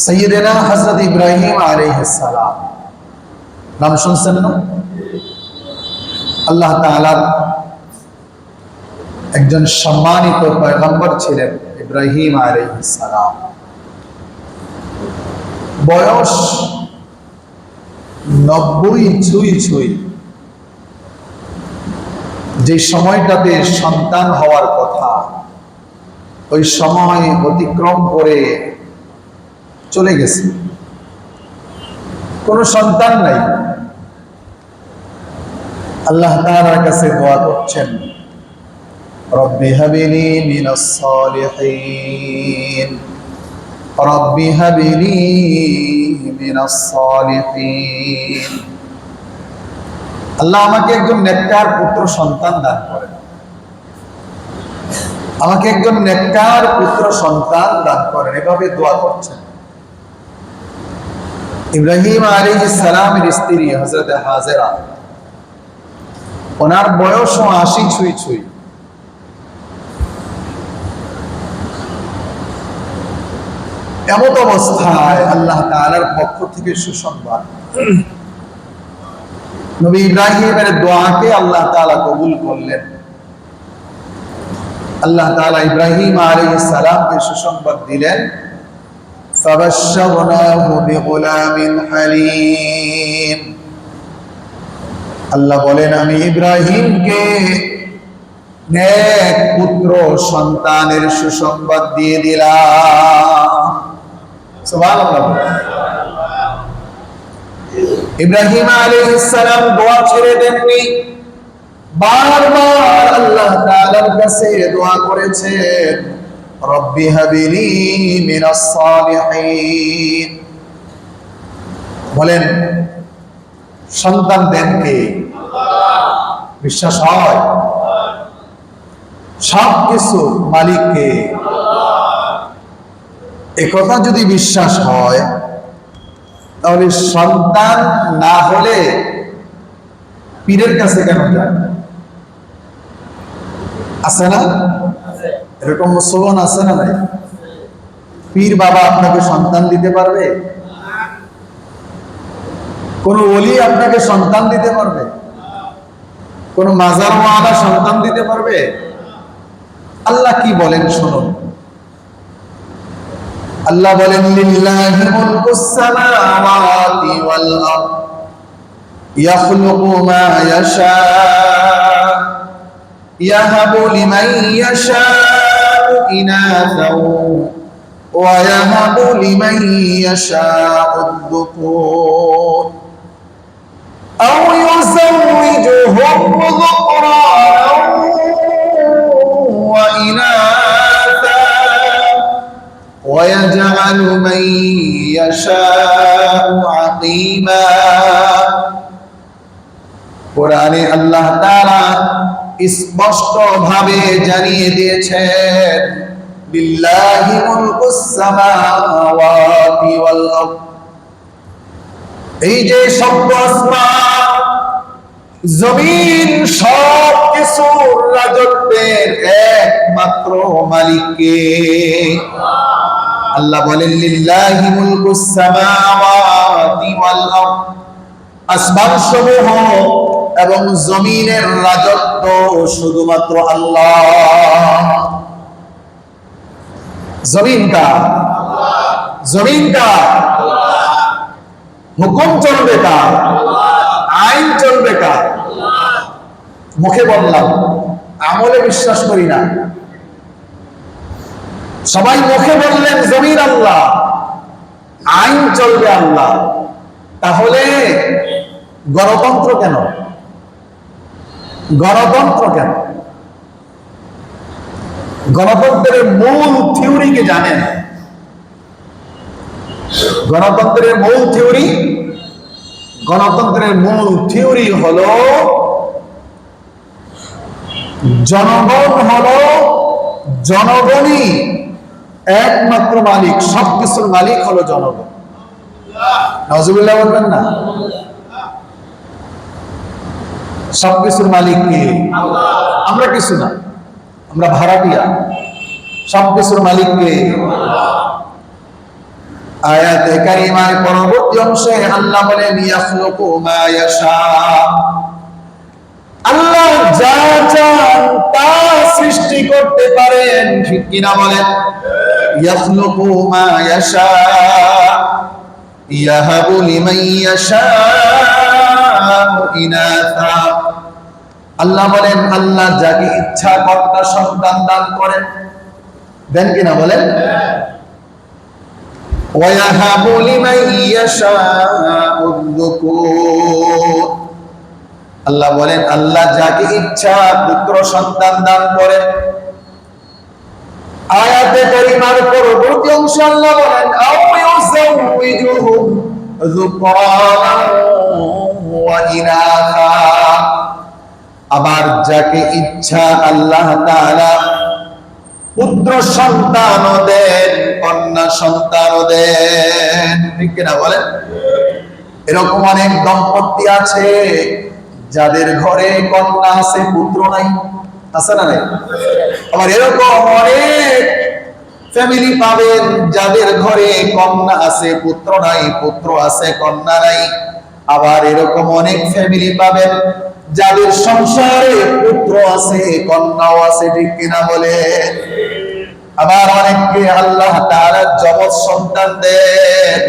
সৈয়দনা হযরত ইব্রাহিম আলাইহিস সালাম নাম শুনছেন না? আল্লাহ তাআলার একজন সম্মানিত পয়গম্বর ছিলেন ইব্রাহিম আলাইহিস সালাম। বয়স 90 ছুঁই। যে সময়টাতে সন্তান হওয়ার কথা, ওই সময় অতিক্রম করে চলে গেছে, কোনো সন্তান নাই। আল্লাহ তাআলার কাছে দোয়া করছেন, রব্বি হাবিলি মিনাস সালিহিন, রব্বি হাবিলি মিনাস সালিহিন। আল্লাহ আমাকে একজন নেককার পুত্র সন্তান দান করেন, আমাকে একজন নেককার পুত্র সন্তান দান করেন, এভাবে দোয়া করছেন। ইব্রাহিম আলাইহিস সালামের স্ত্রী হযরত হাজেরা, ওনার বয়স 80 ছুঁই। এমত অবস্থায় আল্লাহ তাআলার পক্ষ থেকে সুসংবাদ, নবী ইব্রাহিমের দোয়াকে আল্লাহ তাআলা কবুল করলেন। আল্লাহ তাআলা ইব্রাহিম আলাইহিস সালামকে সুসংবাদ দিলেন, ফাবাশশারনাহু বিগুলামিন হালিম। আল্লাহ বলেন, আমি ইব্রাহিমকে নেক পুত্র সন্তানের সুসংবাদ দিয়ে দিলাম। সুবহানাল্লাহ। ইব্রাহিম আলাইহিস সালাম দোয়া ছেড়ে দেননি, বারবার আল্লাহ তাআলার কাছে দোয়া করেছেন, রব্বি হাবিলি মিনাস সালিহিন। বলেন, সন্তান দেন কে? আল্লাহ। বিশ্বাস হয়? সব কিছু মালিক কে? আল্লাহ। একথা যদি বিশ্বাস হয়, তাহলে সন্তান না হলে পীরের কাছে কেন যান? আছে না? এরকম মুসলমান আছে না ভাই? পীর বাবা আপনাকে সন্তান দিতে পারবে? কোন ওলি আপনাকে সন্তান দিতে পারবে? কোন মাজারওয়ালা সন্তান দিতে পারবে? আল্লাহ কি বলেন শুনুন। আল্লাহ বলেন, লিল্লাহি মুলকুস সামাওয়াতি ওয়াল আরদ ইয়াখলুকু মা ইয়াশা ইয়াহাবু লিমান ইয়াশাউ ইনাসাও ওয়া ইয়াহাবু লিমান ইয়াশাউ আয-যুকুর আও ইউযাওwijuhum যুকরানাও ওয়া ইনাসা ওয়া ইয়াজআলু মান ইয়াশাউ আকিমা। কোরআনে আল্লাহ তাআলা স্পষ্ট ভাবে জানিয়ে দিয়েছেন, লিল্লাহি মুলকুস সামাওয়াতি ওয়াল আরদ। এই যে সব আসমান জমিন সব কিছুর রাজত্বের একমাত্র মালিক কে? আল্লাহ বলেন, লিল্লাহি মুলকুস সামাওয়াতি ওয়াল আরদ। আসমান সমূহ এবং জমিনের রাজত্ব শুধুমাত্র আল্লাহ। জমিনটা হুকুম চলবে কার? আইন চলবে কার? মুখে বললাম, আমলে বিশ্বাস করি না। সবাই মুখে বললেন জমিন আল্লাহ, আইন চলবে আল্লাহ। তাহলে গণতন্ত্র কেন? গণতন্ত্রের মূল থিওরি কি জানেন? গণতন্ত্রের মূল থিওরি হলো, জনগণই একমাত্র মালিক, সবকিছুর মালিক হলো জনগণ। নাউজুবিল্লাহ বলবেন না? সবকিছুর মালিক কে? আল্লাহ। আমরা কিছু না, আমরা ভাড়াটিয়া। সবকিছুর মালিক কে? আল্লাহ। আয়াতে কারিমার পরবর্তী অংশে আল্লাহ বলেন ইয়াখলুকু মা ইয়াশা, আল্লাহ যা চান তা সৃষ্টি করতে পারেন, ঠিক কিনা বলেন? ইয়াখলুকু মা ইয়াশা ইয়াহাবু লিমান ইয়াশা ইনাসা, আল্লাহ বলেন আল্লাহ যাকে ইচ্ছা কন্যা সন্তান দান করেন, দেন কিনা বলেন? ওয়ায়াহাবু লিমান ইয়াশাউ যুকুর, আল্লাহ বলেন আল্লাহ যাকে ইচ্ছা পুত্র সন্তান দান করেন। আয়াতে কারিমার পরবর্তী অংশ আল্লাহ বলেন আও ইউযাউযুহুম যুকরান ওয়া ইনাসা, আবার যাকে ইচ্ছা আল্লাহ তাআলা পুত্র সন্তানও দেন, কন্যা সন্তানও দেন, ঠিক কিনা বলেন? এরকম অনেক দম্পতি আছে যাদের ঘরে কন্যা আছে পুত্র নাই, আছে না নাই? আবার এরকম অনেক ফ্যামিলি পাবেন যাদের ঘরে কন্যা আছে পুত্র নাই, পুত্র আছে কন্যা নাই। আবার এরকম অনেক ফ্যামিলি পাবেন যাদের সংসারে পুত্র আছে কন্যাও আছে, ঠিক কিনা বলে? আবার অনেককে আল্লাহ তাআলা যমজ সন্তান দেন,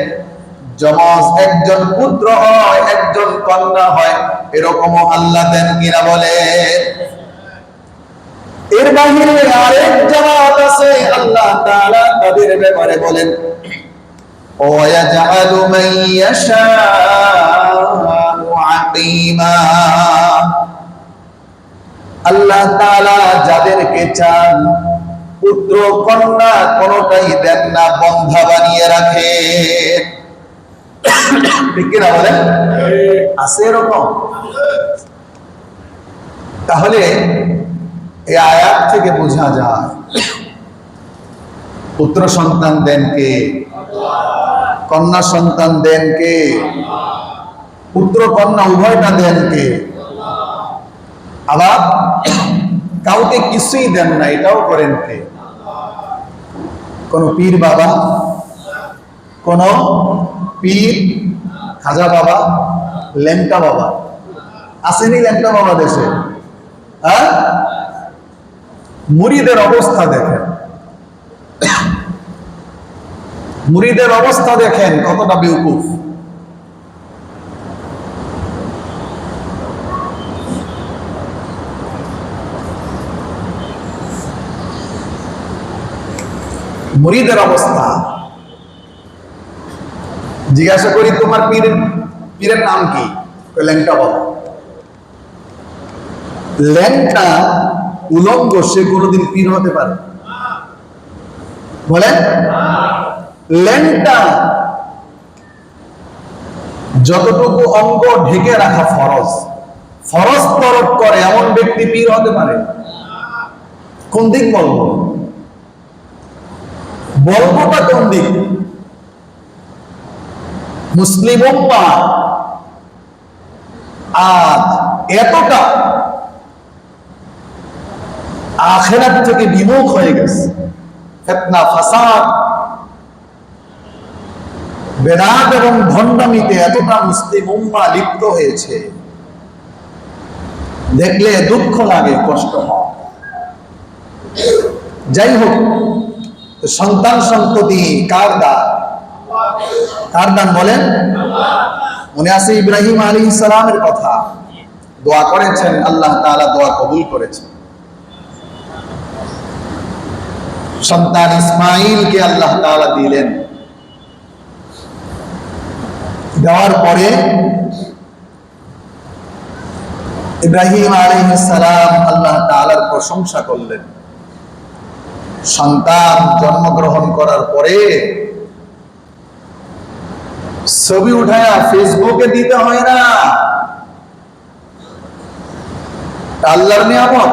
যমজ একজন পুত্র হয় একজন কন্যা হয়, এরকমও আল্লাহ দেন, কিনা বলে? এর বাহিরে আরেক জামাত আছে আল্লাহ তাআলা তাদের ব্যাপারে বলেন ওয়ায়াজআলু মান ইয়াশাউ আকিমা, আল্লাহ তাআলা যাদেরকে চান পুত্র কন্যা কোনটাই দেন না, বন্ধা বানিয়ে রাখে, ঠিক কিনা বলেন? আছে এরকম? তাহলে এই আয়াত থেকে বোঝা যায় পুত্র সন্তান দেন কে? কন্যা সন্তান দেন কে? পুত্র কন্যা উভয়টা দেন কে? আবার কাউকে কিছুই দেন না, এটাও করেন কে? কোন পীর বাবা, কোন পীর খাজা বাবা, ল্যাংটা বাবা আসেনি? ল্যাংটা বাবা দেশে, হ্যাঁ? মুরিদের অবস্থা দেখেন, মুরিদের অবস্থা দেখেন কতটা বেউকুফ। মুরিদের অবস্থা জিজ্ঞাসা করি তোমার পীরের নাম কি? ল্যাংটা বাবা। ল্যাংটা উলঙ্গ, সে কোনোদিন পীর হতে পারে? বলেন? ল্যাংটা যতটুকু অঙ্গ ঢেকে রাখা ফরজ, ফরজ তরক করে এমন ব্যক্তি পীর হতে পারে? কোন দিক বলবো? বলবোটা কোন দিক? মুসলিম উম্মাহ আজ এতটা আখিরাত থেকে বিমুখ হয়ে গেছে, ফিতনা ফাসাদ বেদাত এবং ভণ্ডামিতে এতটা মুসলিম উম্মাহ লিপ্ত হয়েছে, দেখলে দুঃখ লাগে, কষ্ট হয়। যাই হোক, সন্তান সন্ততি কার দান? কার দান বলেন? মনে আছে ইব্রাহিম আলাইহিস সালামের কথা, দোয়া করেছেন, আল্লাহ তাআলা দোয়া কবুল করেছেন। সন্তান ইসমাঈলকে আল্লাহ তাআলা দিলেন, দেওয়ার পরে ইব্রাহিম আলাইহিস সালাম আল্লাহ তাআলার প্রশংসা করলেন। সন্তান জন্মগ্রহণ করার পরে ছবি উঠায়া ফেসবুকে দিতে হয় না, আল্লাহর নিয়ামত।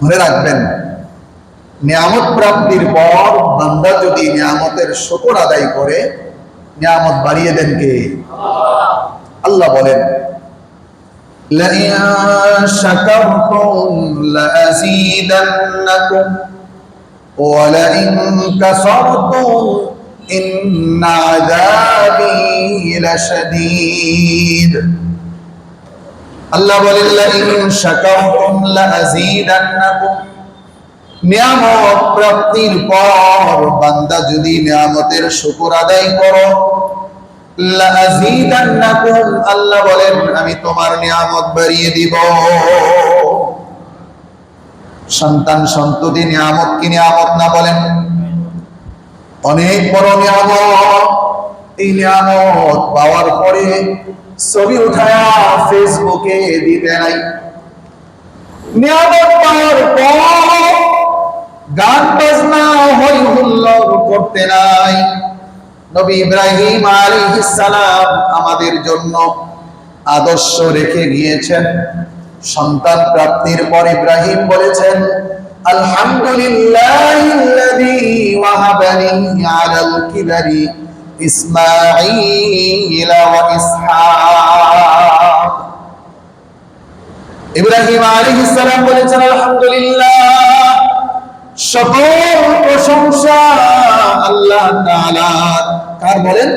মনে রাখবেন, নিয়ামত প্রাপ্তির পর বান্দা যদি নিয়ামতের শুকর আদায় করে, নিয়ামত বাড়িয়ে দেন কে? আল্লাহ বলেন لئن شكرتم لأزيدنكم ولئن كفرتم ইন্না আযাবি লাশাদীদ। আল্লাহ বলেন লা ইন শাকারতুম লাযীদান্নাকুম। নিয়ামত প্রাপ্তির পর বান্দা যদি নিয়ামতের শুকর আদায় করো, লাযীদান্নাকুম, আল্লাহ বলেন আমি তোমার নিয়ামত বাড়িয়ে দিব। সন্তান সন্ততি নিয়ামত কি নিয়ামত না বলেন? অনেক বড় নিয়ামত। এই নিয়ামত পাওয়ার পরে ছবি উঠায়া ফেসবুকে দিতে নাই। নিয়ামত পাওয়ার পর গান বাজনা হই হুল্লোড় করতে নাই। নবী ইব্রাহিম আলাইহিস সালাম আমাদের জন্য আদর্শ রেখে গিয়েছেন। সন্তান প্রাপ্তির পর ইব্রাহিম বলেছেন, আলহামদুলিল্লাহিল্লাযী ওয়াহাবানি আলাল কিবারি ইসমাঈল ওয়া ইসহাক। ইব্রাহিম আলাইহিস সালাম বলেছেন, আলহামদুলিল্লাহ, সকল প্রশংসা আল্লাহ তাআলার। কার বলেন?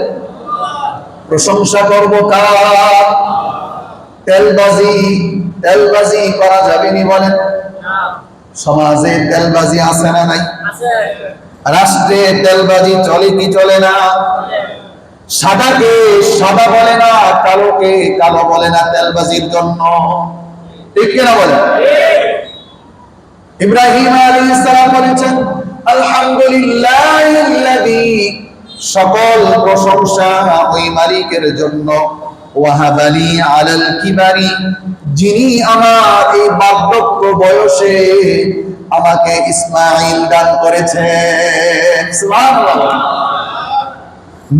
প্রশংসা করব কার? তেলবাজি করা যাবে নি বলেন? সমাজে তেলবাজি আছে না নাই? রাষ্ট্রে তেলবাজি চলে কি চলে না? সাদাকে সাদা বলে না, কালোকে কালো বলে না তেলবাজির জন্য। ঠিক কিনা বলেন? ইব্রাহিম আলাইহিস সালাম বলেছেন, আলহামদুলিল্লাহিল্লাযী, সকল প্রশংসা ওই মালিকের জন্য, ওয়াহাবানি আলাল কিবারি, যিনি আমার এই বার্ধক্য বয়সে আমাকে ইসমাঈল দান করেছেন। সুবহানাল্লাহ।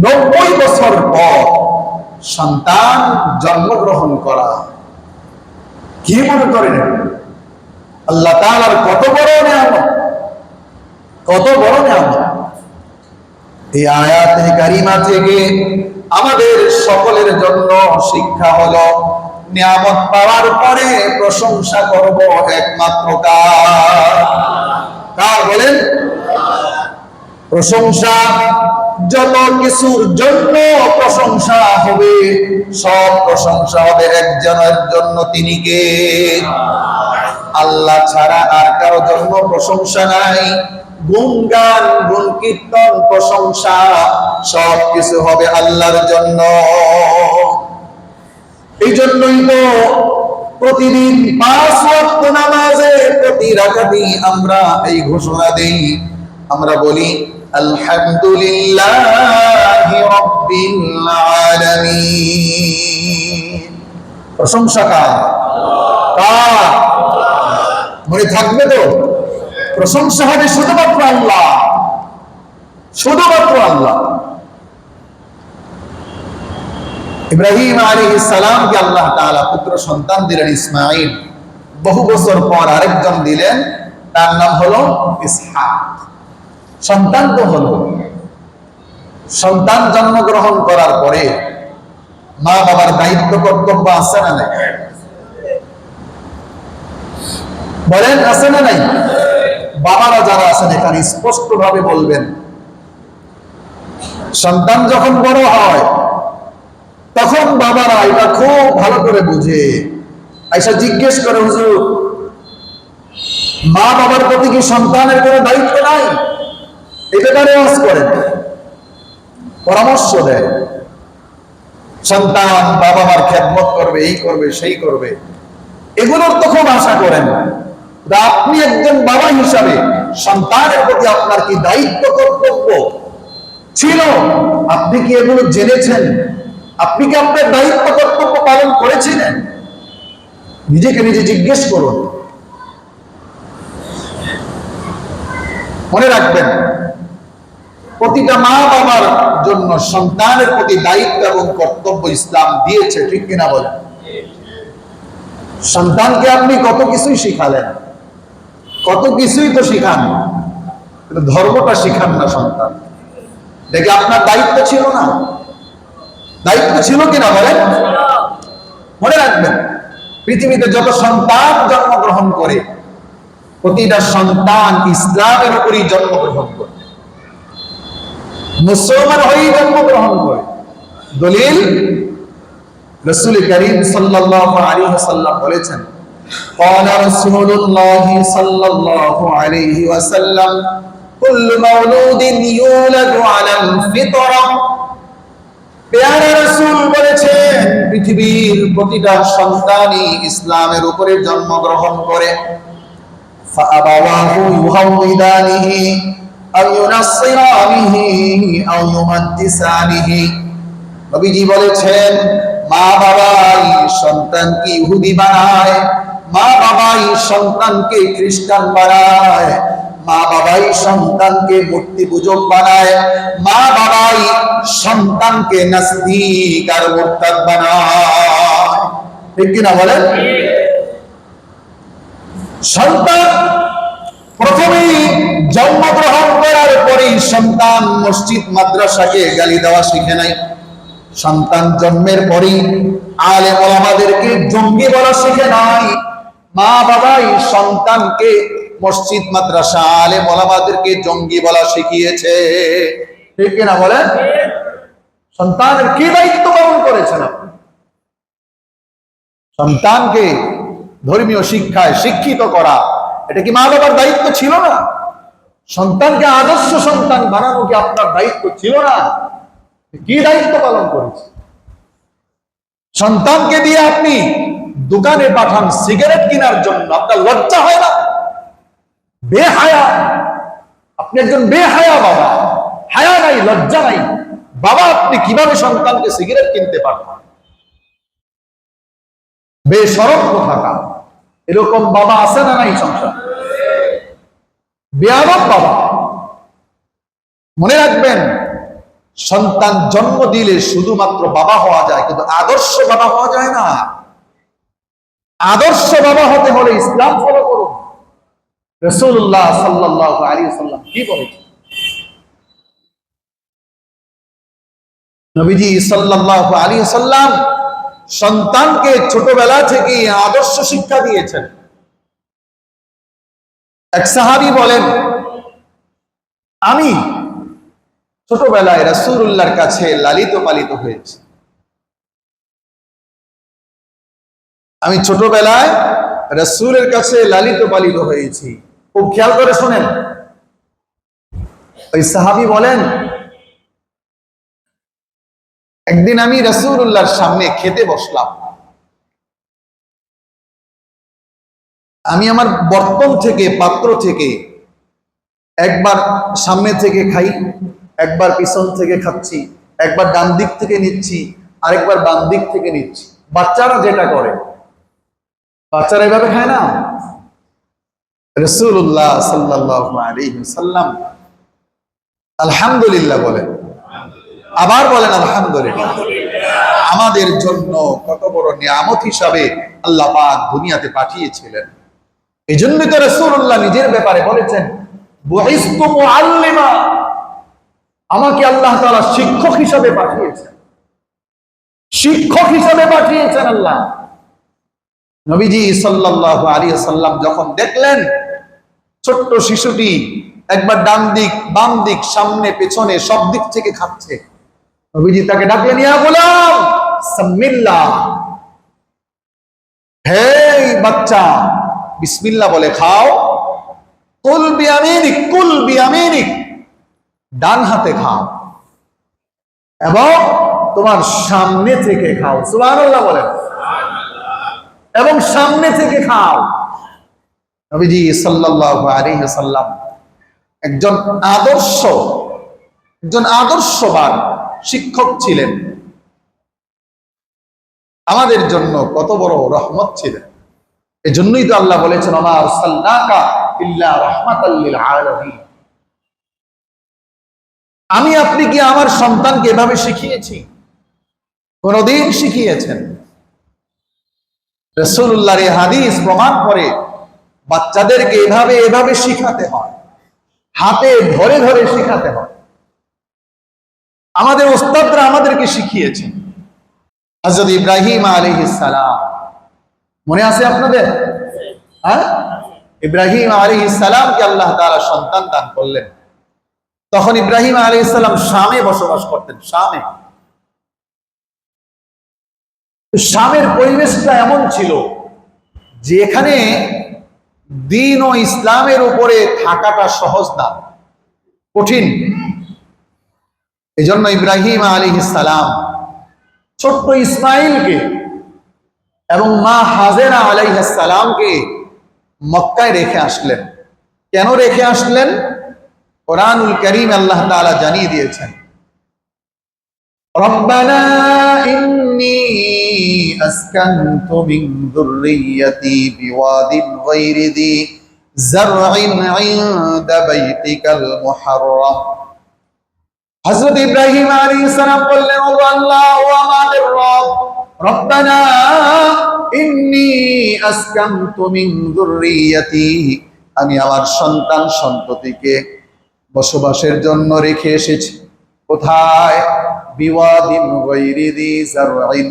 90 বছর পর সন্তান জন্মগ্রহণ করা, কি মনে করেন আল্লাহ তাআলার কত বড় নিয়ামত, কত বড় নিয়ামত। এই আয়াতে কারিমা থেকে আমাদের সকলের জন্য শিক্ষা হলো, নিয়ামত পাওয়ার পরে প্রশংসা করব একমাত্র কার বলেন? প্রশংসা যত কিছুর জন্য প্রশংসা হবে, সব প্রশংসা হবে একজনের জন্য। তিনি কে? আল্লাহ ছাড়া আর কারো জন্য প্রশংসা নাই। গুণগান, গুণ কীর্তন, প্রশংসা সব কিছু হবে আল্লাহর জন্য। এই জন্যই তো প্রতিদিন 5 ওয়াক্ত নামাজে প্রতি রাকাতে আমরা এই ঘোষণা দেই, আমরা বলি আলহামদুলিল্লাহি রাব্বিল আলামিন। প্রশংসা কার? মনে থাকবে তো? প্রশংসা হবে শুধুমাত্র আল্লাহ, শুধুমাত্র আল্লাহ। ইব্রাহিম আলাইহিস সালামকে আল্লাহ তাআলা পুত্র সন্তান দিলেন ইসমাঈল। বহু বছর পর আরেকজন দিলেন, তার নাম হলো ইসহাক। সন্তান তো হলো। সন্তান জন্মগ্রহণ করার পরে মা বাবার দায়িত্ব কর্তব্য আছে না নাই? বলেন আছে না নাই? বাবারা যারা আছেন এখানে স্পষ্ট ভাবে বলবেন, সন্তান যখন বড় হয় তখন বাবারা এটা খুব ভালো করে বুঝে, আইসা জিজ্ঞেস করে, হুজুর মা বাবার প্রতি কি সন্তানের কোনো দায়িত্ব নাই? এটা তারা ওয়াজ করেন, পরামর্শ দেয়। সন্তান বাবা মার খেদমত করবে, এই করবে, সেই করবে, এগুলোর তো খুব আশা করেন। আপনি একজন বাবা হিসাবে সন্তানের প্রতি আপনার কি দায়িত্ব কর্তব্য ছিল? আপনি কি এগুলো জেনেছেন? আপনি কি আপনার দায়িত্ব কর্তব্য পালন করেছিলেন? নিজেকে নিজে জিজ্ঞেস করুন। মনে রাখবেন, প্রতিটা মা বাবার জন্য সন্তানের প্রতি দায়িত্ব এবং কর্তব্য ইসলাম দিয়েছে। ঠিক কিনা বলেন? সন্তানকে আপনি কত কিছুই শিখালেন, কত কিছুই তো শিখান, কিন্তু ধর্মটা শিখান না সন্তান। দেখে আপনার দায়িত্ব ছিল না? দায়িত্ব ছিল কিনা বলেন? মনে রাখবেন, পৃথিবীতে যত সন্তান জন্মগ্রহণ করে প্রতিটা সন্তান ইসলামের উপরই জন্মগ্রহণ করে। মুসলমান হয়েই জন্মগ্রহণ করে। দলিল রাসূল করিম সাল্লাল্লাহু আলাইহি ওয়াসাল্লাম বলেছেন, قال رسول الله صلى الله عليه وسلم كل مولود يولد على الفطرة। পেয়ারা রাসূল বলেছেন, পৃথিবীর প্রতিটা সন্তানই ইসলামের উপরে জন্মগ্রহণ করে। فأبواه يهودانه أو ينصرانه أو يمجسانه। নবীজি বলেছেন, মা বাবাই সন্তানকে ইহুদি বানায়, মা বাবাই সন্তানকে খ্রিস্টান বানায়, মা বাবাই সন্তানকে মূর্তি পূজক বানায়, মা বাবাই সন্তানকে নাস্তিক আর মুরতাদ বানায়। ঠিক কিনা বলেন? সন্তান প্রথমেই জন্মগ্রহণ করার পরেই সন্তান মসজিদ মাদ্রাসাকে গালি দেওয়া শিখে নাই। সন্তান জন্মের পরেই আলেম ওলামাদেরকে জঙ্গি বলা শিখে নাই। মা বাবাই সন্তানকে মসজিদ মাদ্রাসা আলেম ওলামাদেরকে জঙ্গি বলা শিখিয়েছে। ঠিক কিনা বলেন? সন্তানের কি দায়িত্ব পালন করেছেন আপনি? সন্তানকে ধর্মীয় শিক্ষায় শিক্ষিত করা, এটা কি মা বাবার দায়িত্ব ছিল না? সন্তানকে আদর্শ সন্তান বানানো কি আপনার দায়িত্ব ছিল না? কি দায়িত্ব পালন করেছে? সন্তানকে দিয়ে আপনি দোকানে পাঠান সিগারেট কেনার জন্য, আপনার লজ্জা হয় না? বেহায়া, আপনি একজন বেহায়া বাবা, হায়া নাই, লজ্জা নাই। বাবা, আপনি কিভাবে সন্তানকে সিগারেট কিনতে পাঠান? বেশরম কোথাকার। এরকম বাবা আছে না নাই সংসার? বেয়াদব বাবা। মনে রাখবেন, সন্তান জন্ম দিলে শুধুমাত্র বাবা হওয়া যায়, কিন্তু আদর্শ বাবা হওয়া যায় না। আদর্শ বাবা হতে হলে ইসলাম ফলো করুন। রাসূলুল্লাহ সাল্লাল্লাহু আলাইহি ওয়াসাল্লাম কি বলেছেন? নবীজি সাল্লাল্লাহু আলাইহি ওয়াসাল্লাম সন্তানকে ছোটবেলা থেকে আদর্শ শিক্ষা দিয়েছেন। এক সাহাবী বলেন, আমি ছোটবেলায় রাসূলুল্লাহর কাছে লালিত পালিত হয়েছি। আমি ছোটবেলায় রাসূলের কাছে লালিত পালিত হয়েছি। খুব খেয়াল করে শুনেন। ওই সাহাবী বলেন, একদিন আমি রাসূলুল্লাহর সামনে খেতে বসলাম। আমি আমার বর্তন থেকে, পাত্র থেকে একবার সামনে থেকে খাই, একবার পিছন থেকে খাচ্ছি, একবার ডান দিক থেকে নিচ্ছি, আরেকবার বাম দিক থেকে নিচ্ছি। বাচ্চারা যেটা করে, বাচ্চারা এভাবে খায় না। রাসূলুল্লাহ সাল্লাল্লাহু আলাইহি ওয়াসাল্লাম আলহামদুলিল্লাহ বলেন, আবার বলেন আলহামদুলিল্লাহ। আমাদের জন্য কত বড় নিয়ামত হিসাবে আল্লাহ পাক দুনিয়াতে পাঠিয়েছিলেন। এই জন্যই তো রাসূলুল্লাহ নিজের ব্যাপারে বলেছেন, বুইসতু মুআল্লিমা, আমাকে আল্লাহ তাআলা শিক্ষক হিসাবে পাঠিয়েছেন। শিক্ষক হিসাবে পাঠিয়েছেন আল্লাহ। নবীজি সাল্লাল্লাহু আলাইহি ওয়াসাল্লাম যখন দেখলেন ছোট্ট শিশুটি একবার ডান দিক বাম দিক সামনে পেছনে সব দিক থেকে খাচ্ছে, নবীজি তাকে ডাকলেন, ইয়া গোলাম সামিল্লাহ, হে বাচ্চা বিসমিল্লাহ বলে খাও। কুল বিয়ামিনিক, কুল বিয়ামিনিক, ডান হাতে খাও এবং তোমার সামনে থেকে খাও। সুবহানাল্লাহ বলেন। এবং সামনে থেকে খাও। নবীজি সাল্লাল্লাহু আলাইহি ওয়াসাল্লাম একজন আদর্শবান শিক্ষক ছিলেন। আমাদের জন্য কত বড় রহমত ছিলেন। এজন্যই তো আল্লাহ বলেছেন, ওমা আরসালনাকা ইল্লা রাহমাতাল লিল আলামিন। আমি আপনি কি আমার সন্তানকে এভাবে শিখিয়েছি? কোনদিন শিখিয়েছেন? রাসূলুল্লাহর এই হাদিস প্রমাণ করে বাচ্চাদেরকে এভাবে এভাবে শিখাতে হয়, হাতে ধরে ধরে শিখাতে হয়। আমাদের ওস্তাদরা আমাদেরকে শিখিয়েছেন। হযরত ইব্রাহিম আলাইহিস সালাম মনে আছে আপনাদের? হ্যাঁ, ইব্রাহিম আলাইহিস সালামকে আল্লাহ তাআলা সন্তান দান করলেন। তখন ইব্রাহিম আলাইহিস সালাম শামে বসবাস করতেন। শামের পরিবেশটা এমন ছিল যে এখানে দ্বীন ও ইসলামের উপরে থাকাটা সহজ না, কঠিন। এজন্য ইব্রাহিম আলাইহিস সালাম ছোট্ট ইসমাইলকে এবং মা হাজেরা আলাইহিস সালামকে মক্কায় রেখে আসলেন। কেন রেখে আসলেন? কোরআনুল কারীম আল্লাহ তাআলা জানিয়ে দিয়েছেন, রব্বানা ইন্নী আসকানতু মিন যুররিয়্যাতি বিওয়াদিন গায়রি যী যারইন ইনদা বাইতিকাল মুহাররাম। হযরত ইব্রাহিম আলাইহিস সালাম বললেন, ও আল্লাহ, ও আমাদের রব, রব্বানা ইন্নী আসকানতু মিন যুররিয়্যাতি, আমি আমার সন্তান সন্ততিকে বসবাসের জন্য রেখে এসেছি। কোথায়? বিওয়াদিন গায়রি যী যারইন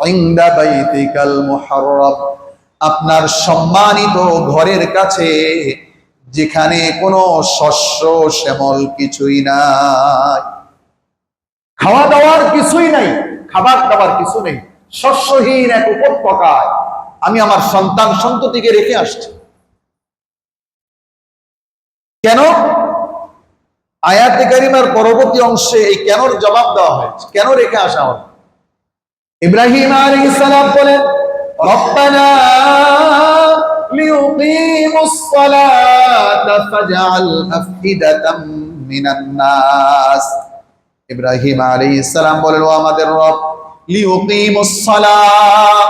ইনদা বাইতিকাল মুহাররাম, আপনার সম্মানিত ঘরের কাছে, যেখানে কোনো শস্য শ্যামল কিছুই নাই, খাওয়া দাওয়ার কিছুই নাই, খাবার দাবার কিছু নেই, শস্যহীন এক উপত্যকায় আমি আমার সন্তান সন্ততিকে রেখে আসছি। কেন? আয়াতে কারিমার পরবর্তী অংশে এই কেনর জবাব দেওয়া হয়েছে, কেন রেখে আসা হবে। ইব্রাহিম আলাইহিস সালাম বলেন, রব্বানা লিয়ুকিমুস সালাতা ফাজআল আফইদাতাম মিনান নাস। ইব্রাহিম আলাইহিস সালাম বলেন, ও আমাদের রব, লিয়ুকিমুস সালাহ,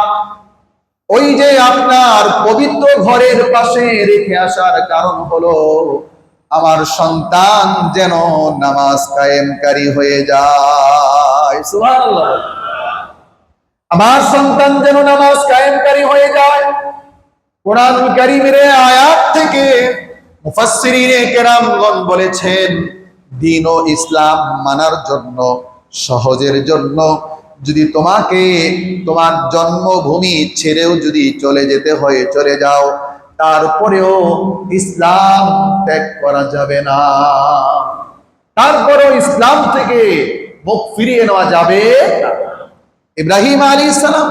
ওই যে আপনার পবিত্র ঘরের পাশে রেখে আসার কারণ হলো আমার সন্তান যেন নামাজ কায়েমকারী হয়ে যায়। সুবহানাল্লাহ। আমার সন্তান যেন নামাজ কায়েমকারী হয়ে যায়। কোরআনুল কারীমের আয়াত থেকে মুফাসসিরিনে কেরামগণ বলেছেন, দ্বীন ও ইসলাম মানার জন্য, সহজের জন্য যদি তোমাকে তোমার জন্মভূমি ছেড়েও যদি চলে যেতে হয় চলে যাও, তারপরেও ইসলাম ত্যাগ করা যাবে না, তারপরেও ইসলাম থেকে মুখ ফিরিয়ে নেওয়া যাবে না। ইব্রাহিম আলাইহিস সালাম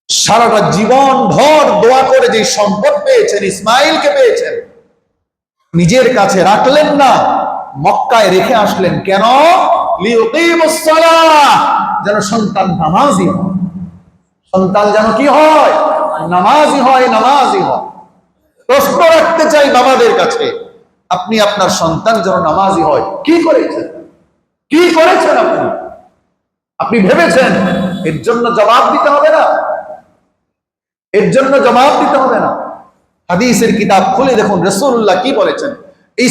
সারাটা জীবন ভর দোয়া করে যে সম্পদ পেয়েছেন, ইসমাইলকে পেয়েছেন, নিজের কাছে রাখলেন না, মক্কায় রেখে আসলেন। কেন? লিয়ুকিমুস সালাহ, যেন সন্তান নামাজি হয়। সন্তান যেন কি হয়? নামাজি হয়, নামাজি হয়। প্রশ্ন রাখতে চাই বাবাদের কাছে, আপনি আপনার সন্তান যেন নামাজি হয়, কি করেছেন? কি করেছেন আপনি? আপনি ভেবেছেন এর জন্য জবাব দিতে হবে না? এর জন্য জবাব দিতে হবে না? হাদিসের কিতাব খুলে দেখুন রাসূলুল্লাহ কি বলেছেন।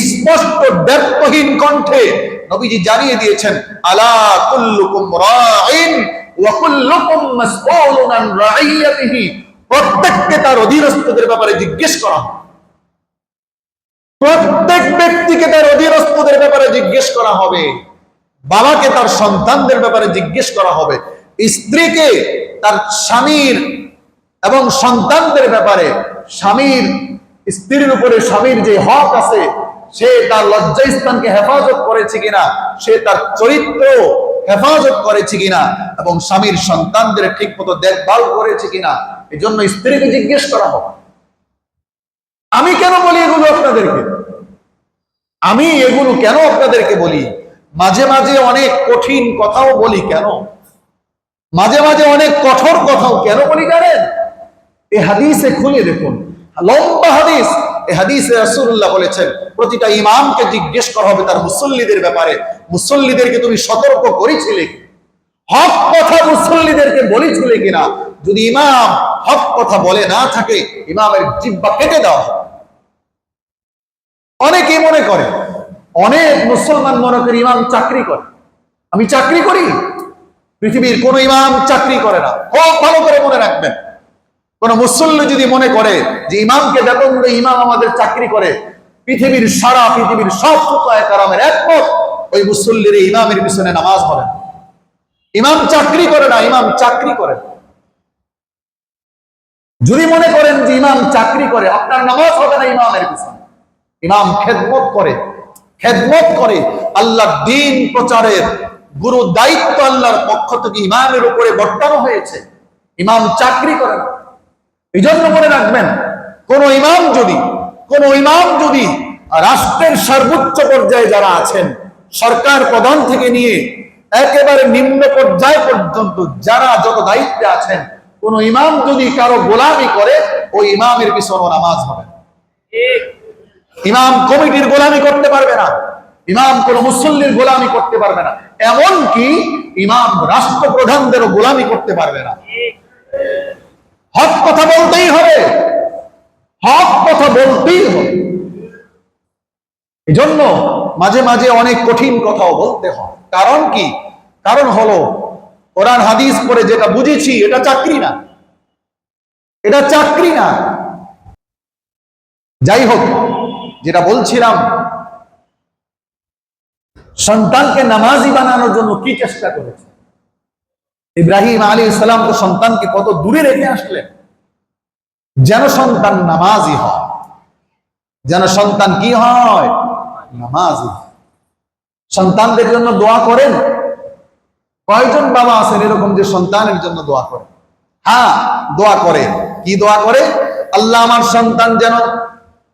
স্পষ্ট দ্ব্যর্থহীন কণ্ঠে নবীজি জানিয়ে দিয়েছেন, আলা কুল্লুকুম রাঈন ওয়া কুল্লুকুম মাসউলুন আন রাইয়াতিহি, প্রত্যেককে তার অধীনস্থদের ব্যাপারে জিজ্ঞেস করা হবে। প্রত্যেক ব্যক্তিকে তার অধীনস্থদের ব্যাপারে জিজ্ঞেস করা হবে। বাবাকে তার সন্তানদের ব্যাপারে জিজ্ঞেস করা হবে। স্ত্রীকে তার স্বামীর এবং সন্তানদের ব্যাপারে, স্বামীর স্ত্রীর উপরে স্বামীর যে হক আছে, সে তার লজ্জাস্থানকে হেফাজত করেছে কিনা, সে তার চরিত্র হেফাজত করেছে কিনা, এবং স্বামীর সন্তানদের ঠিক মতো দেখভাল করেছে কিনা, এই জন্য স্ত্রীকে জিজ্ঞেস করা হবে। আমি কেন বলি এগুলো আপনাদেরকে? আমি এগুলো কেন আপনাদেরকে বলি? মাঝে মাঝে অনেক কঠিন কথাও বলি কেন? মাঝে মাঝে অনেক কঠোর কথাও কেন বলি জানেন? এই হাদিসে খুলে দেখুন, লম্বা হাদিস। এই হাদিসে রাসূলুল্লাহ বলেছেন, প্রতিটা ইমামকে জিজ্ঞেস করা হবে তার মুসল্লিদের ব্যাপারে। মুসল্লিদেরকে তুমি সতর্ক করেছিলে, হক কথা মুসল্লিদেরকে বলেছিলে কিনা? যদি ইমাম হক কথা বলে না থাকে, ইমামের জিহ্বা কেটে দাও। অনেকেই মনে করে, অনেক মুসলমান মনে করে ইমাম চাকরি করে। আমি চাকরি করি? পৃথিবীর কোন ইমাম চাকরি করে না। খুব ভালো করে মনে রাখবেন, কোন মুসল্লি যদি মনে করে যে ইমামকে বেতন দিয়ে ইমাম আমাদের চাকরি করে, পৃথিবীর সব ফুকাহায়ে কেরামের একমত, ওই মুসল্লির ইমামের পিছনে নামাজ হবে না। ইমাম চাকরি করে না, ইমাম চাকরি করে। যদি মনে করেন যে ইমাম চাকরি করে, আপনার নামাজ হবে না ইমামের পিছনে। ইমাম খেদমত করে, খেদমত করে, আল্লাহর দ্বীন প্রচারের গুরু দায়িত্ব আল্লাহর পক্ষ থেকে ইমামের উপরে বর্তানো হয়েছে। ইমাম চাকরি করেন। এই জন্য মনে রাখবেন, কোন ইমাম যদি রাষ্ট্রের সর্বোচ্চ পর্যায়ে যারা আছেন, সরকার প্রধান থেকে নিয়ে একেবারে নিম্ন পর্যায় পর্যন্ত যারা যত দায়িত্বে আছেন, কোন ইমাম যদি কারো গোলামি করে, ওই ইমামের পিছনে নামাজ হবে। ইমাম কমিটির গোলামি করতে পারবে না, ইমাম কোন মুসল্লির গোলামি করতে পারবে না, এমনকি ইমাম রাষ্ট্রপ্রধানদেরও গোলামি করতে পারবে না। হক কথা বলতেই হবে, হক কথা বলতেই হবে। এই জন্য মাঝে মাঝে অনেক কঠিন কথাও বলতে হয়। কারণ কি? কারণ হলো কোরআন হাদিস পড়ে যেটা বুঝেছি, এটা চাকরি না, এটা চাকরি না। যাই হোক, যেটা বলছিলাম, সন্তানকে নামাজি বানানোর জন্য কি চেষ্টা করেছে ইব্রাহিম আলাইহিস সালাম। তো সন্তানকে কত দূরে রেখে আসলেন, যেন সন্তান নামাজি হয়, যেন সন্তান কি হয়, নামাজি। সন্তানদের জন্য দোয়া করেন? কয়জন বাবা আছেন এরকম যে সন্তানের জন্য দোয়া করেন? হ্যাঁ, দোয়া করে। কি দোয়া করে? আল্লাহ আমার সন্তান যেন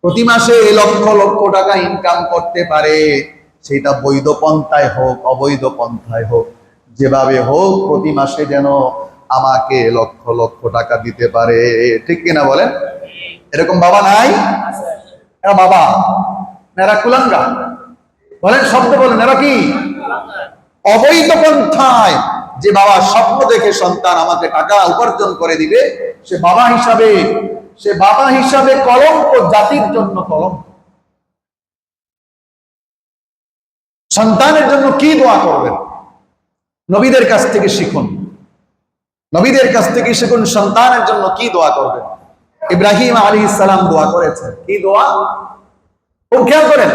প্রতি মাসে লক্ষ লক্ষ টাকা ইনকাম করতে পারে, সেটা বৈধ পন্থায় হোক অবৈধ পন্থায় হোক, যেভাবে হোক প্রতি মাসে যেন আমাকে লক্ষ লক্ষ টাকা দিতে পারে। ঠিক কিনা বলেন? এরকম বাবা নাই? এরা বাবা, এরা কুলাঙ্গা। বলেন, শব্দ বলেন, এরা কি? অবৈধ পন্থায় যে বাবা স্বপ্ন দেখে সন্তান আমাকে টাকা উপার্জন করে দিবে, সে বাবা হিসাবে কলঙ্ক, জাতির জন্য কলঙ্ক। সন্তানের জন্য কি দোয়া করবেন? নবীদের কাছ থেকে শিখুন, নবীদের কাছ থেকে শিখুন সন্তানের জন্য কি দোয়া করবেন। ইব্রাহিম আলাইহিস সালাম দোয়া করেছেন। কি দোয়া? খুব খেয়াল করেন।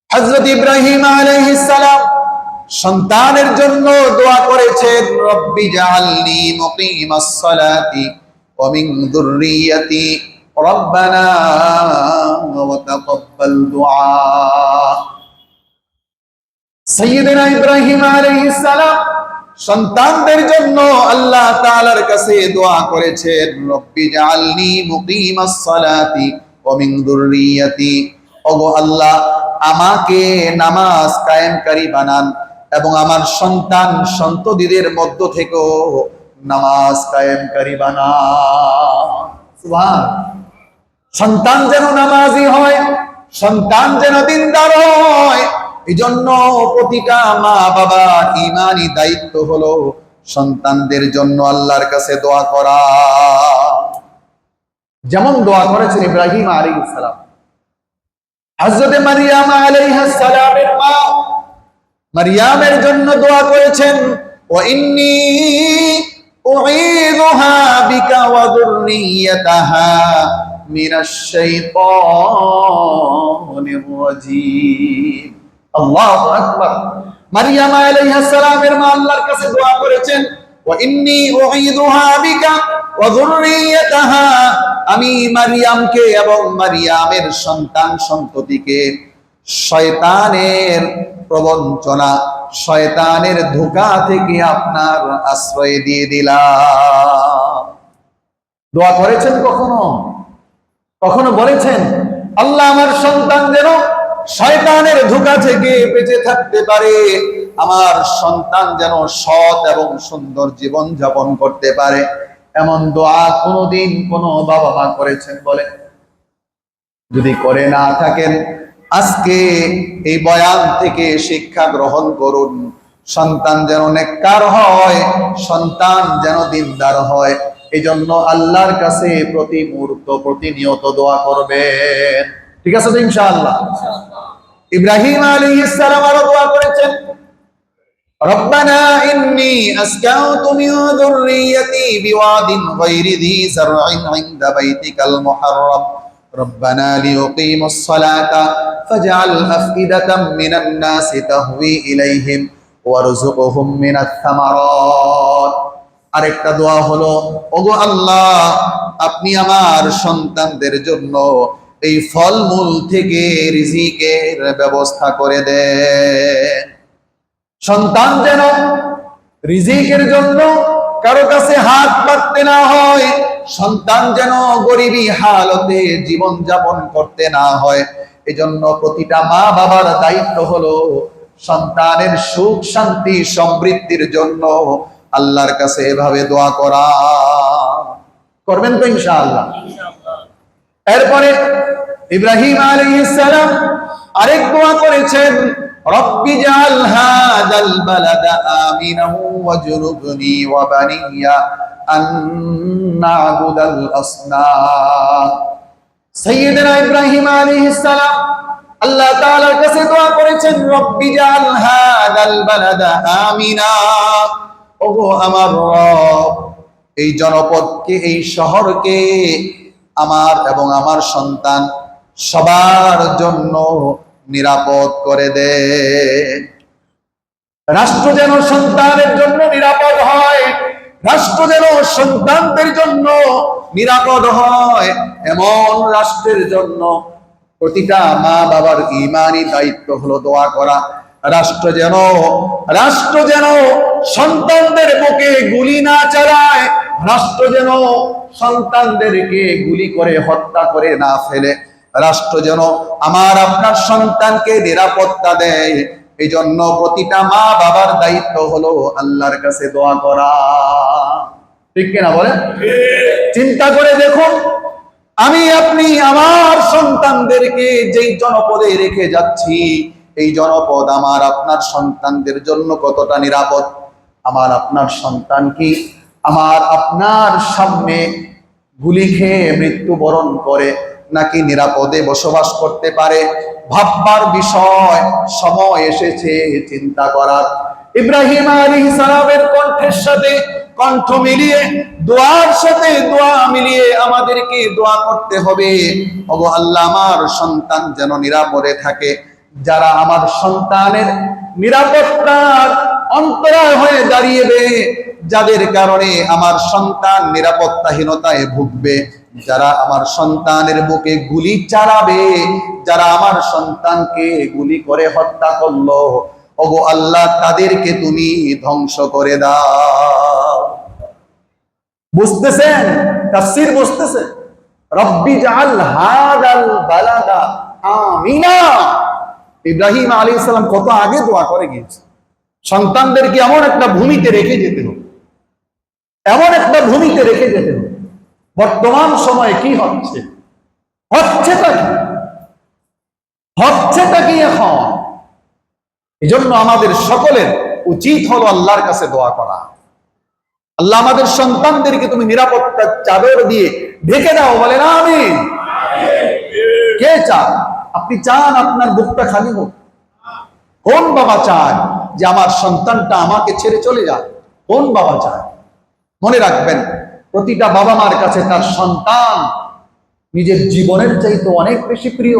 হযরত ইব্রাহিম আলাইহিস সালাম সন্তানের জন্য দোয়া করেছেন, রব্বি জাআলনি মুকিমাস সালাতি ওয়া মিন যুররিয়াতি রব্বানা ওয়া তাকাব্বাল দুআ। সাইয়্যিদনা ইব্রাহিম আলাইহিস সালাম সন্তানদের জন্য আল্লাহ তাআলার কাছে দোয়া করেছেন, রব্বি জাআলনি মুকিমাস সালাতি ওয়া মিন যুররিয়াতি। ওগো আল্লাহ, আমাকে নামাজ কায়েমকারী বানান এবং আমার সন্তান সন্ততিদের মধ্য থেকেও নামাজ কায়েমকারী বানান। সুবহান। সন্তান যেন নামাজি হয়, সন্তান যেন দিনদার হয়। এই জন্য প্রতিটা মা বাবার ঈমানি দায়িত্ব হলো সন্তানদের জন্য আল্লাহর কাছে দোয়া করা। যেমন দোয়া করেছেন ইব্রাহিম আলাইহিস সালাম। হযরত মারইয়াম আলাইহিস সালামের মা মারইয়ামের জন্য দোয়া করেছেন, ওয়া ইন্নী উঈযুহা বিকা ওয়া যুররিয়াতাহা মিনাশ শাইতানির রাজীম। আল্লাহু আকবার। মারইয়াম আলাইহিস সালামের মা আল্লাহর কাছে দোয়া করেছেন, ওয়া ইন্নী উঈযুহা বিকা ওয়া যুররিয়াতাহা, আমি মারইয়ামকে এবং মারইয়ামের সন্তান সন্ততিকে শয়তানের প্রবঞ্চনা, শয়তানের ধোঁকা থেকে আপনার আশ্রয় দিয়ে দিলাম। দোয়া করেছেন কখনো? কখনো বলেছেন, আল্লাহ আমার সন্তান যেন শয়তানের ধোঁকা থেকে বেঁচে থাকতে পারে, আমার সন্তান যেন সৎ এবং সুন্দর জীবন যাপন করতে পারে, এমন দোয়া কোনদিন কোন বাবা মা করেছেন? বলে, যদি করে না থাকেন আজকে এই বয়ান থেকে শিক্ষা গ্রহণ করুন। সন্তান যেন নেককার হয়, সন্তান যেন দিনদার হয়, এই জন্য আল্লাহর কাছে প্রতি মুহূর্ত প্রতিনিয়ত দোয়া করবেন। ঠিক আছে তো ইনশাআল্লাহ? ইব্রাহিম আলাইহিস সালাম আরো দোয়া করেছেন, রব্বানা ইন্নী আসকানতু মিন যুররিয়াতি বিওয়াদিন গায়রি যী যার'ইন ইনদা বাইতিকাল মুহাররাম রব্বানা লিয়ুকিমুস সালাতা ফাজআল আফইদাতাম মিনান নাসি তাহওয়ি ইলাইহিম ওয়ারযুকহুম মিনাত থামারাত। আরেকটা দোয়া হলো, ওগো আল্লাহ, আপনি আমার সন্তানদের জন্য এই ফলমূল থেকে রিজিকের ব্যবস্থা করে দেন। সন্তান যেন রিজিকের জন্য কারো কাছে হাত পাততে না হয়, সন্তান যেন গরিবী হালতে জীবন যাপন করতে না হয়। এজন্য প্রতিটা মা বাবার দায়িত্ব হলো সন্তানের সুখ শান্তি সমৃদ্ধির জন্য আল্লাহর কাছে এভাবে দোয়া করা। করবেন তো ইনশাআল্লাহ? এরপরে ইব্রাহিম আলাইহিস সালাম আরেক দোয়া করেছেন, রব্বি জাআল হাযাল বালাদা আমিনান ওয়াজনুবনি ওয়া বানিয়া আন না'বুদাল আসনাম। সাইয়্যিদনা ইব্রাহিম আলাইহিস সালাম আল্লাহ তাআলার কাছে দোয়া করেছেন, রব্বি জাআল হাযাল বালাদা আমিনা, ওগো আমার রব, এই জনপদকে, এই শহরকে আমার এবং আমার সন্তান সবার জন্য নিরাপদ করে দে। রাষ্ট্র যেন সন্তানের জন্য নিরাপদ হয়, রাষ্ট্র যেন সন্তানদের জন্য নিরাপদ হয়, এমন রাষ্ট্রের জন্য প্রতিটা মা বাবার ঈমানি দায়িত্ব হলো দোয়া করা। রাষ্ট্র যেন সন্তানদের বুকে গুলি না চালায়, রাষ্ট্র যেন সন্তানদেরকে গুলি করে হত্যা করে না ফেলে, রাষ্ট্র যেন আমার আপনার সন্তানকে নিরাপত্তা দেয়। এই জন্য প্রতিটা মা বাবার দায়িত্ব হলো আল্লাহর কাছে দোয়া করা। ঠিক কিনা বলেন? চিন্তা করে দেখুন, আমি আপনি আমার সন্তানদেরকে যেই জনপদে রেখে যাচ্ছি, এই জনপদ আমার আপনার সন্তানদের জন্য কতটা নিরাপদ। আমার আপনার সন্তান কি আমার আপনার সামনে গুলি খেয়ে মৃত্যুবরণ করে নাকি নিরাপদে বসবাস করতে পারে? ভাববার বিষয়, সময় এসেছে চিন্তা করার। ইব্রাহিম আলাইহিস সালামের কণ্ঠের সাথে কণ্ঠ মিলিয়ে, দোয়ার সাথে দোয়া মিলিয়ে আমাদেরকে দোয়া করতে হবে, ওগো আল্লাহ আমার সন্তান যেন নিরাপদে থাকে। যারা আমার সন্তানের নিরাপত্তার অন্তরায় হয়ে দাঁড়িয়েবে, যাদের কারণে আমার সন্তান নিরাপত্তাহীনতায় ভুগবে, যারা আমার সন্তানের বুকে গুলি চালাবে, যারা আমার সন্তানকে গুলি করে হত্যা করলো, ওগো আল্লাহ তাদেরকে তুমি ধ্বংস করে দাও। বুঝতেছেন? তাফসীর বুঝতেছেন? রব্বি জাআল হাযাল বালাদা আমিনা। ইব্রাহিম আলাইহিস সালাম কত আগে দোয়া করে গিয়েছে, সন্তানদেরকে এমন একটা ভূমিতে রেখে যেতে হবে, এমন একটা ভূমিতে রেখে যেতে হবে। বর্তমান সময়ে কি হচ্ছেটা কি এখন? এই জন্য আমাদের সকলের উচিত হলো আল্লাহর কাছে দোয়া করা। আল্লাহ আমাদের সন্তানদেরকে তুমি নিরাপত্তার চাদর দিয়ে ঢেকে দাও, বলেন আমিন। কে চান? আপনি চান আপনার বুকটা খালি হোক? কোন বাবা চায় যে আমার সন্তানটা আমাকে ছেড়ে চলে যায়? কোন বাবা চায়? মনে রাখবেন, প্রতিটা বাবা মার কাছে তার সন্তান নিজের জীবনের চাইতে অনেক বেশি প্রিয়।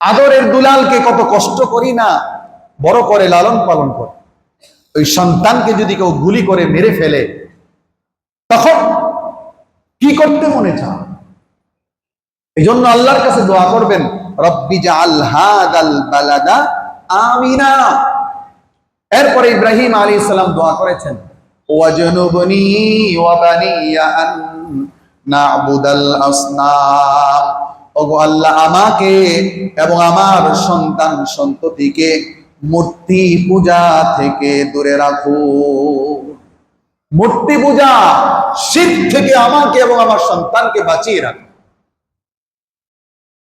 আদরের দুলালকে কত কষ্ট করি না, বড় করে লালন পালন করে, ওই সন্তানকে যদি কেউ গুলি করে মেরে ফেলে, তখন কি করতে মনে চায়? এই জন্য আল্লাহর কাছে দোয়া করবেন, রব্বি জাআল হাযাল বালাদা আমিনা। এরপরে ইব্রাহিম আলাইহিস সালাম দোয়া করেছেন, ওয়াজনুবনি ওয়া বানিয়া আন না'বুদাল আসনাম। ওগো আল্লাহ, আমাকে এবং আমার সন্তান সন্ততিকে মূর্তি পূজা থেকে দূরে রাখো। মূর্তি পূজা, শিরক থেকে আমাকে এবং আমার সন্তানকে বাঁচিয়ে রাখো।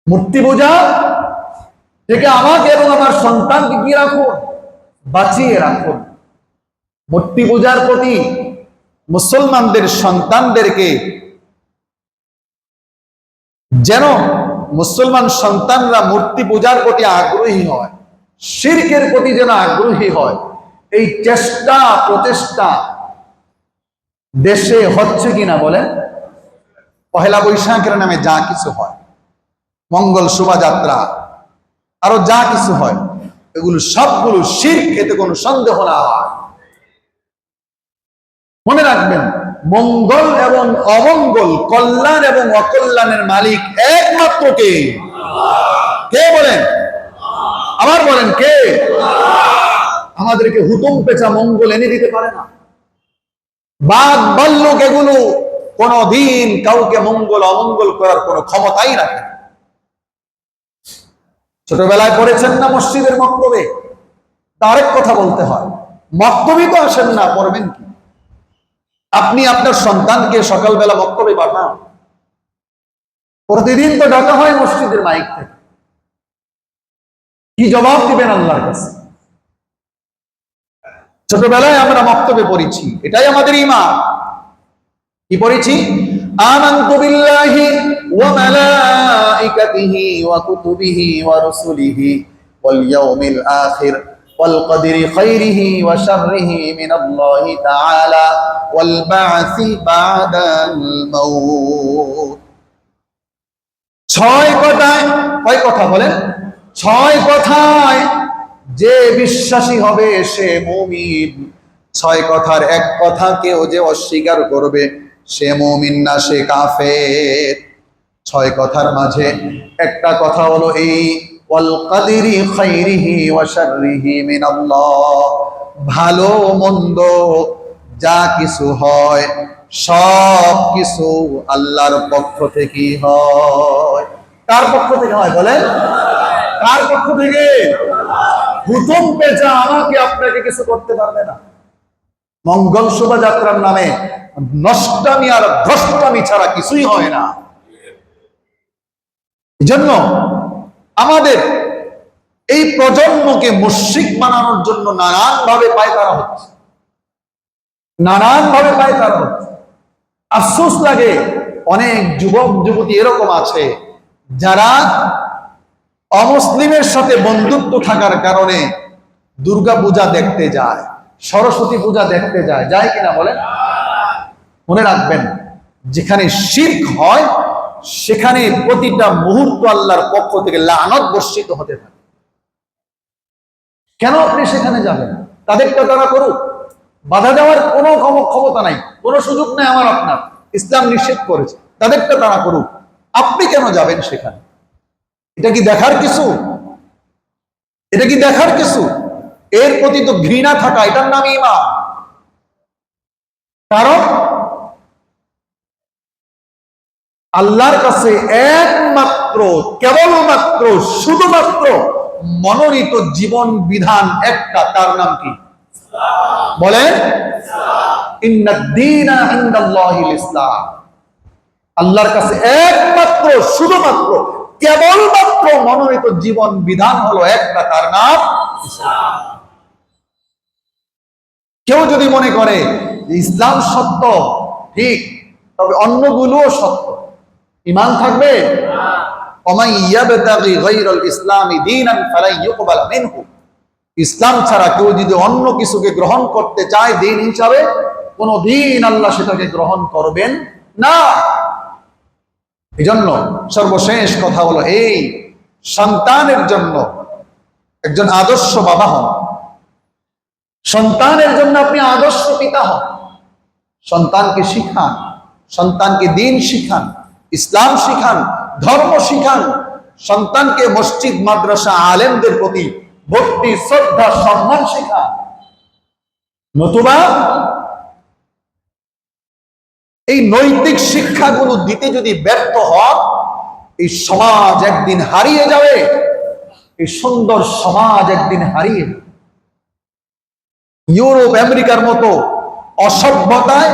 মূর্তি পূজা থেকে আমাকে এবং আমার সন্তানকে কি রাখুন? বাঁচিয়ে রাখুন। মূর্তি পূজার প্রতি মুসলমানদের সন্তানদেরকে যেন মুসলমান সন্তানরা মূর্তি পূজার প্রতি আগ্রহী হয়, শিরকের প্রতি যেন আগ্রহী হয়, এই চেষ্টা প্রচেষ্টা দেশে হচ্ছে কিনা বলেন? পহেলা বৈশাখের নামে যা কিছু হয়, মঙ্গল শোভাযাত্রা, আরো যা কিছু হয়, এগুলো সবগুলো শিরক, এতে কোনো সন্দেহ না হয়। মনে রাখবেন, মঙ্গল এবং অমঙ্গল, কল্যাণ এবং অকল্যাণের মালিক একমাত্র কে? কে বলেন? আবার বলেন কে? আমাদেরকে হুকুম পেঁচা মঙ্গল এনে দিতে পারে না। বাঘ ভাল্লুক এগুলো কোনদিন কাউকে মঙ্গল অমঙ্গল করার কোন ক্ষমতাই রাখে না। ছোটবেলায় পড়েছেন না মসজিদের মক্তবে? আরেক কথা বলতে হয়, মক্তবে তো আসেন না, পড়বেন কি? আপনি আপনার সন্তানকে সকালবেলা মক্তবে পাঠান, প্রতিদিন তো ডাকা হয় মসজিদের মাইক থেকে, কি জবাব দিবেন আল্লাহর কাছে? ছোটবেলায় আমরা মক্তবে পড়েছি, এটাই আমাদের ঈমান। কি পড়েছি? আমানতু বিল্লাহি ওয়া মালাইকাতিহি ওয়া কুতুবিহি ওয়া রাসূলিহি ওয়াল ইয়াউমিল আখির ওয়াল কদরি খাইরিহি ওয়া শাররিহি মিনাল্লাহি তাআলা ওয়াল বা'সি বা'দাল মাউত। ছয় কথায়, কয় কথা বলেন? ছয় কথায় যে বিশ্বাসী হবে সে মুমিন। ছয় কথার এক কথা কেউ যে অস্বীকার করবে সে মুমিন না, সে কাফের। ছয় কথার মাঝে একটা কথা হলো এই ওয়াল কদরি খাইরিহি ওয়া শাররিহি মিনাল্লাহ, ভালো মন্দ যা কিছু হয় সব কিছু আল্লাহর পক্ষ থেকেই হয়। কার পক্ষ থেকে হয় বলেন? কার পক্ষ থেকে? হুকুম পেঁচা আমাকে আপনাকে কিছু করতে পারবে না। মঙ্গল শোভাযাত্রার নামে নষ্টামি আর ভ্রষ্টামি ছাড়া কিছুই হয় না। এজন্য আমাদের এই প্রজন্মকে মুশরিক বানানোর জন্য নানান ভাবে পায়তারা হচ্ছে, নানান ভাবে পায়তারা হচ্ছে। আফসোস লাগে, অনেক যুবক যুবতী এরকম আছে যারা অমুসলিমের সাথে বন্ধুত্ব থাকার কারণে দুর্গা পূজা দেখতে যায়, সরস্বতী পূজা দেখতে যায়, যায় কিনা বলেন? মনে রাখবেন, যেখানে শিরক হয় সেখানে প্রতিটা মুহূর্ত আল্লাহর পক্ষ থেকে লানত বর্ষিত হতে থাকে। কেন আপনি সেখানে যাবেন? তাদেরটা তারা করুক, বাধা দেওয়ার কোনো ক্ষমতা নাই, কোনো সুযোগ নাই আমার আপনার, ইসলাম নিষেধ করেছে। তাদেরটা তারা করুক, আপনি কেন যাবেন সেখানে? এটা কি দেখার কিছু? এটা কি দেখার কিছু? এর প্রতি তো ঘৃণা থাকা, এটার নাম ঈমান। কারণ আল্লাহর কাছে একমাত্র, কেবলমাত্র, শুধুমাত্র মনোনীত জীবন বিধান একটা, তার নাম কি বলেন? ইন্নাদ-দীনা ইনদাল্লাহিল ইসলাম। আল্লাহর কাছে একমাত্র, শুধুমাত্র, কেবলমাত্র মনোনীত জীবন বিধান হলো একটা, তার নাম ইসলাম। কেউ যদি মনে করে যে ইসলাম সত্য, ঠিক, তবে অন্যগুলোও সত্য, ঈমান থাকবে? ওমাই ইয়াবতাগি গায়রাল ইসলামি দীনান ফালা ইউকবাল মিনহু। ইসলাম ছাড়া কেউ যদি অন্য কিছুকে গ্রহণ করতে চায় দিন হিসাবে, কোনদিন আল্লাহ সেটাকে গ্রহণ করবেন না। এজন্য সর্বশেষ কথা হলো এই, সন্তানের জন্য একজন আদর্শ বাবা হন, সন্তানের জন্য আপনি আদর্শ পিতা হন। সন্তানকে শিখান, সন্তানকে দ্বীন শিখান, ইসলাম শিখান, ধর্ম শিখান। সন্তানকে মসজিদ মাদ্রাসা আলেমদের প্রতি ভক্তি, শ্রদ্ধা, সম্মান শিখান। নতুবা এই নৈতিক শিক্ষাগুলো দিতে যদি ব্যর্থ হন, এই সমাজ একদিন হারিয়ে যাবে, এই সুন্দর সমাজ একদিন হারিয়ে যাবে। ইউরোপ আমেরিকার মতো অসভ্যতায়,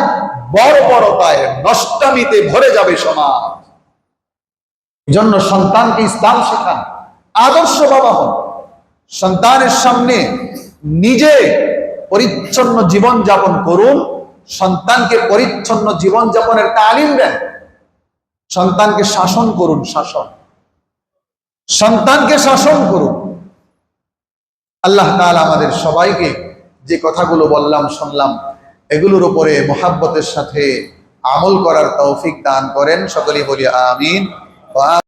বর্বরতায়, নষ্টামিতে ভরে যাবে সমাজ। এজন্য সন্তানকে ইসলাম শেখান, আদর্শ বাবা হন। সন্তানের সামনে নিজে পরিচ্ছন্ন জীবন যাপন করুন, সন্তানকে পরিচ্ছন্ন জীবন যাপনের তালিম দেন। সন্তানকে শাসন করুন, শাসন, সন্তানকে শাসন করুন। আল্লাহ তাআলা আমাদের সবাইকে যে কথাগুলো বললাম, শুনলাম, এগুলোর উপরে মুহাব্বতের সাথে আমল করার তৌফিক দান করেন। সকলেই বলি আমিন।